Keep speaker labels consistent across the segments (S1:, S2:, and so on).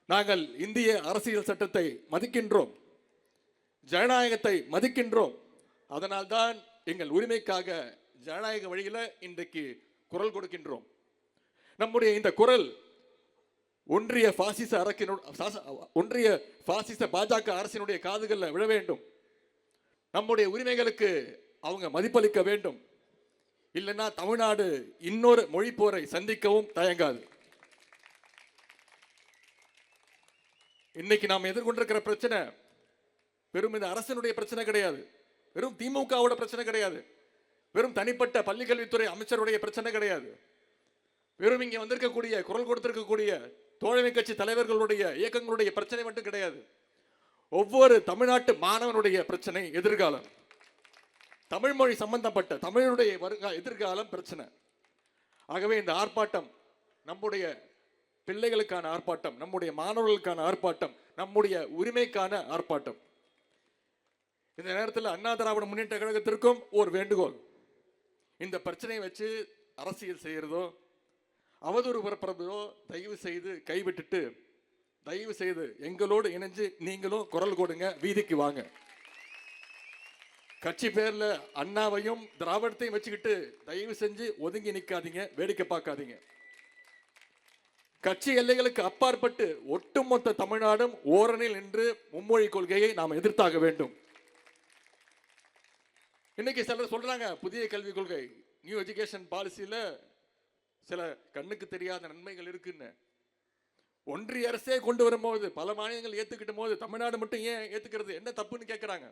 S1: நாங்கள் இந்திய அரசியல் சட்டத்தை மதிக்கின்றோம், ஜனநாயகத்தை மதிக்கின்றோம். அதனால்தான் எங்கள் உரிமைக்காக ஜனநாயக வழியில் இன்றைக்கு குரல் கொடுக்கின்றோம். நம்முடைய இந்த குரல் ஒன்றிய பாசிச பாஜக அரசினுடைய காதுகளில் விழ வேண்டும். நம்முடைய உரிமைகளுக்கு அவங்க மதிப்பளிக்க வேண்டும். இல்லைன்னா தமிழ்நாடு இன்னொரு மொழி போரை சந்திக்கவும் தயங்காது. இன்னைக்கு நாம் எதிர்கொண்டிருக்கிற பிரச்சனை வெறும் இந்த அரசனுடைய பிரச்சனை கிடையாது, வெறும் திமுகவோட பிரச்சனை கிடையாது, வெறும் தனிப்பட்ட பள்ளிக்கல்வித்துறை அமைச்சருடைய பிரச்சனை கிடையாது, வெறும் இங்க வந்திருக்கக்கூடிய குரல் கொடுத்திருக்கக்கூடிய தோழமை கட்சி தலைவர்களுடைய இயக்கங்களுடைய பிரச்சனை மட்டும் கிடையாது. ஒவ்வொரு தமிழ்நாட்டு மாணவனுடைய பிரச்சனை எதிர்காலம், தமிழ் மொழி சம்பந்தப்பட்ட தமிழுடைய எதிர்காலம் பிரச்சனை. ஆகவே இந்த ஆர்ப்பாட்டம் நம்முடைய பிள்ளைகளுக்கான ஆர்ப்பாட்டம், நம்முடைய மாணவர்களுக்கான ஆர்ப்பாட்டம், நம்முடைய உரிமைக்கான ஆர்ப்பாட்டம். இந்த நேரத்தில் அண்ணா திராவிட முன்னேற்ற கழகத்திற்கும் ஒரு வேண்டுகோள். இந்த பிரச்சனையை வச்சு அரசியல் செய்யறதோ அவதூறு பரப்புறதோ தயவு செய்து கைவிட்டுட்டு தயவு செய்து எங்களோடு இணைஞ்சு நீங்களும் குரல் கொடுங்க, வீதிக்கு வாங்க. கட்சி பேர்ல அண்ணாவையும் திராவிடத்தையும் வச்சுக்கிட்டு தயவு செஞ்சு ஒதுங்கி நிற்காதீங்க, வேடிக்கை பார்க்காதீங்க. கட்சி எல்லைகளுக்கு அப்பாற்பட்டு ஒட்டுமொத்த தமிழ்நாடும் ஓரணில் நின்று மும்மொழி கொள்கையை நாம் எதிர்த்தாக வேண்டும். இன்னைக்கு சிலர் சொல்றாங்க புதிய கல்விக் கொள்கை, நியூ எஜுகேஷன் பாலிசியில சில கண்ணுக்கு தெரியாத நன்மைகள் இருக்குன்னு. ஒன்றிய அரசே கொண்டு வரும்போது பல மாநிலங்கள் ஏத்துக்கிட்ட போது தமிழ்நாடு மட்டும் ஏன் ஏத்துக்கிறது, என்ன தப்புன்னு கேட்கிறாங்க.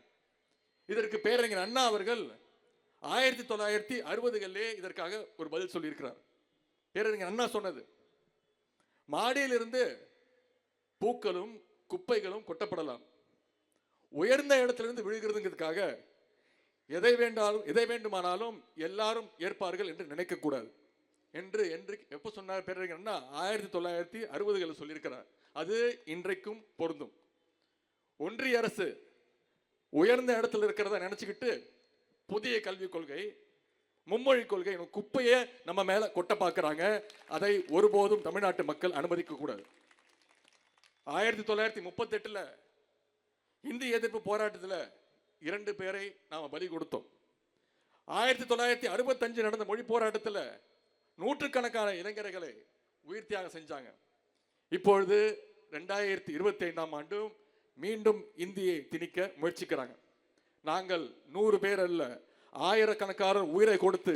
S1: இதற்கு பேரறிஞர் அண்ணா அவர்கள் 1960களிலே இதற்காக ஒரு பதில் சொல்லியிருக்கிறார். பேரறிஞர் அண்ணா சொன்னது, மாடியிலிருந்து பூக்களும் குப்பைகளும் கொட்டப்படலாம், உயர்ந்த இடத்திலிருந்து விழுகிறதுங்கிறதுக்காக எதை வேண்டுமானாலும் எல்லாரும் ஏற்பார்கள் என்று நினைக்கக்கூடாது என்று எப்ப சொன்னார் பேரறிஞர் அண்ணா? 1960களில் சொல்லியிருக்கிறார். அது இன்றைக்கும் பொருந்தும். ஒன்றிய அரசு உயர்ந்த இடத்துல இருக்கிறத நினைச்சுக்கிட்டு புதிய கல்விக் கொள்கை, மும்மொழி கொள்கை குப்பையை நம்ம மேல கொட்ட பார்க்கிறாங்க. அதை ஒருபோதும் தமிழ்நாட்டு மக்கள் அனுமதிக்க கூடாது. 1938 இந்தி எதிர்ப்பு போராட்டத்தில் 2 பேரை நாம பலி கொடுத்தோம். 1965 நடந்த மொழி போராட்டத்தில் நூற்றுக்கணக்கான இளைஞர்களை உயிர் தியாகம் செஞ்சாங்க. இப்பொழுது 2025ஆம் ஆண்டு மீண்டும் இந்தியை திணிக்க முயற்சிக்கிறாங்க. நாங்கள் 100 பேர் அல்ல, ஆயிரக்கணக்கான உயிரை கொடுத்து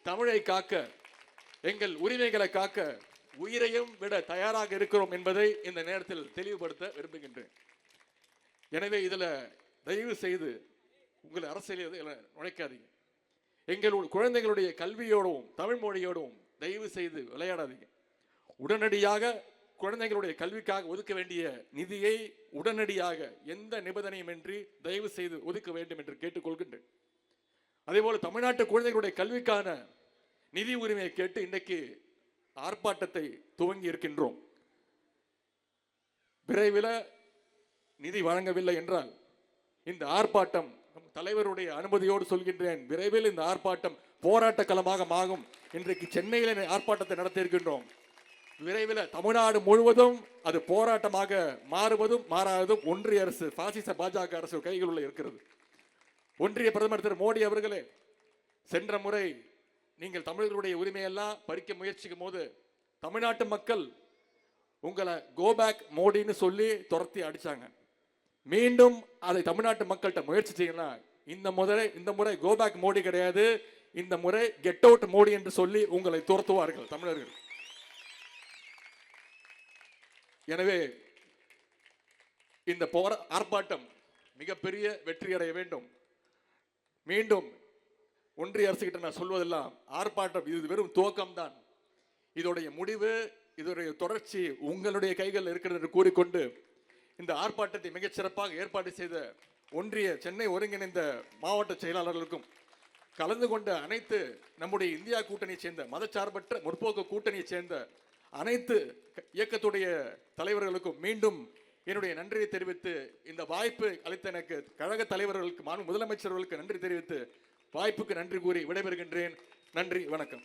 S1: தமிழை காக்க, எங்கள் உரிமைகளை காக்க உயிரையும் விட தயாராக இருக்கிறோம் என்பதை இந்த நேரத்தில் தெளிவுபடுத்த விரும்புகின்றேன். எனவே இதுல தயவு செய்து உங்கள் அரசியல் நுழைக்காதீங்க. எங்கள் குழந்தைகளுடைய கல்வியோடவும் தமிழ் மொழியோடவும் தயவு செய்து விளையாடாதீங்க. உடனடியாக குழந்தைகளுடைய கல்விக்காக ஒதுக்க வேண்டிய நிதியை உடனடியாக எந்த நிபந்தனையும் இன்றி தயவு செய்து ஒதுக்க வேண்டும் என்று கேட்டுக்கொள்கின்றேன். அதே போல தமிழ்நாட்டு குழந்தைகளுடைய கல்விக்கான நிதி உரிமையை கேட்டு இன்றைக்கு ஆர்ப்பாட்டத்தை துவங்கி இருக்கின்றோம். விரைவில் நிதி வழங்கவில்லை என்றால் இந்த ஆர்ப்பாட்டம் தலைவருடைய அனுமதியோடு சொல்கின்றேன், விரைவில் இந்த ஆர்ப்பாட்டம் போராட்ட களமாக ஆகும். இன்றைக்கு சென்னையில் ஆர்ப்பாட்டத்தை நடத்தி இருக்கின்றோம். விரைவில் தமிழ்நாடு முழுவதும் அது போராட்டமாக மாறுவதும் மாறாததும் ஒன்றிய அரசு பாசிச பாஜக அரசு கைகளுள்ள இருக்கிறது. ஒன்றிய பிரதமர் திரு மோடி அவர்களே, சென்ற முறை நீங்கள் தமிழர்களுடைய உரிமையெல்லாம் பறிக்க முயற்சிக்கும் போது தமிழ்நாட்டு மக்கள் உங்களை கோபேக் மோடின்னு சொல்லி துரத்தி அடிச்சாங்க. மீண்டும் அதை தமிழ்நாட்டு மக்கள்கிட்ட முயற்சி செய்யலாம். இந்த முறை கோபேக் மோடி கிடையாது, இந்த முறை கெட் அவுட் மோடி என்று சொல்லி உங்களை துரத்துவார்கள் தமிழர்கள். எனவே இந்த ஆர்ப்பாட்டம் மிகப்பெரிய வெற்றி அடைய வேண்டும். மீண்டும் ஒன்றிய அரசு கிட்ட நான் சொல்வதெல்லாம், ஆர்ப்பாட்டம் இது வெறும் துவக்கம் தான். இதோடைய முடிவு, இதோடைய தொடர்ச்சி உங்களுடைய கைகள் இருக்கிறது என்று கூறிக்கொண்டு இந்த ஆர்ப்பாட்டத்தை மிகச் சிறப்பாக ஏற்பாடு செய்த ஒன்றிய சென்னை ஒருங்கிணைந்த மாவட்ட செயலாளர்களுக்கும் கலந்து கொண்ட அனைத்து நம்முடைய இந்தியா கூட்டணியை சேர்ந்த மதச்சார்பற்ற முற்போக்கு கூட்டணியை சேர்ந்த அனைத்து இயக்கத்துடைய தலைவர்களுக்கும் மீண்டும் என்னுடைய நன்றியை தெரிவித்து, இந்த வாய்ப்பு அளித்த எனக்கு கழக தலைவர்களுக்கு முதலமைச்சர்களுக்கு நன்றி தெரிவித்து வாய்ப்புக்கு நன்றி கூறி விடைபெறுகின்றேன். நன்றி, வணக்கம்.